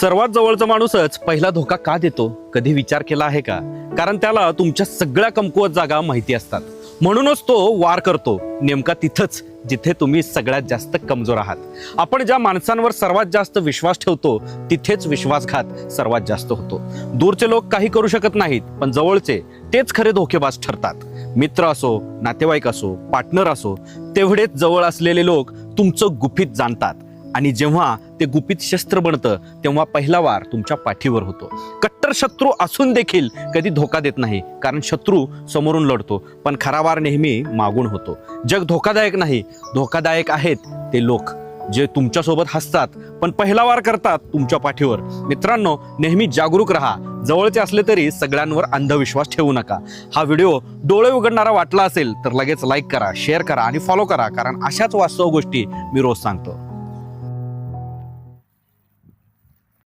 सर्वात जवळचा माणूसच पहिला धोका का देतो, कधी विचार केला आहे का? कारण त्याला तुमच्या सगळ्या कमकुवत जागा माहिती असतात, म्हणूनच तो वार करतो नेमका तिथंच जिथे तुम्ही सगळ्यात जास्त कमजोर आहात. आपण ज्या माणसांवर सर्वात जास्त विश्वास ठेवतो तिथेच विश्वासघात सर्वात जास्त होतो. दूरचे लोक काही करू शकत नाहीत, पण जवळचे तेच खरे धोकेबाज ठरतात. मित्र असो, नातेवाईक असो, पार्टनर असो, तेवढेच जवळ असलेले लोक तुमचं गुपित जाणतात. आणि जेव्हा ते गुपित शस्त्र बनतं तेव्हा पहिला वार तुमच्या पाठीवर होतो. कट्टर शत्रू असून देखील कधी धोका देत नाही, कारण शत्रू समोरून लढतो, पण खरा वार नेहमी मागून होतो. जग धोकादायक नाही, धोकादायक आहेत ते लोक जे तुमच्यासोबत हसतात पण पहिला वार करतात तुमच्या पाठीवर. मित्रांनो, नेहमी जागरूक राहा. जवळचे असले तरी सगळ्यांवर अंधविश्वास ठेवू नका. हा व्हिडिओ डोळे उघडणारा वाटला असेल तर लगेच लाईक करा, शेअर करा आणि फॉलो करा, कारण अशाच वास्तव गोष्टी मी रोज सांगतो.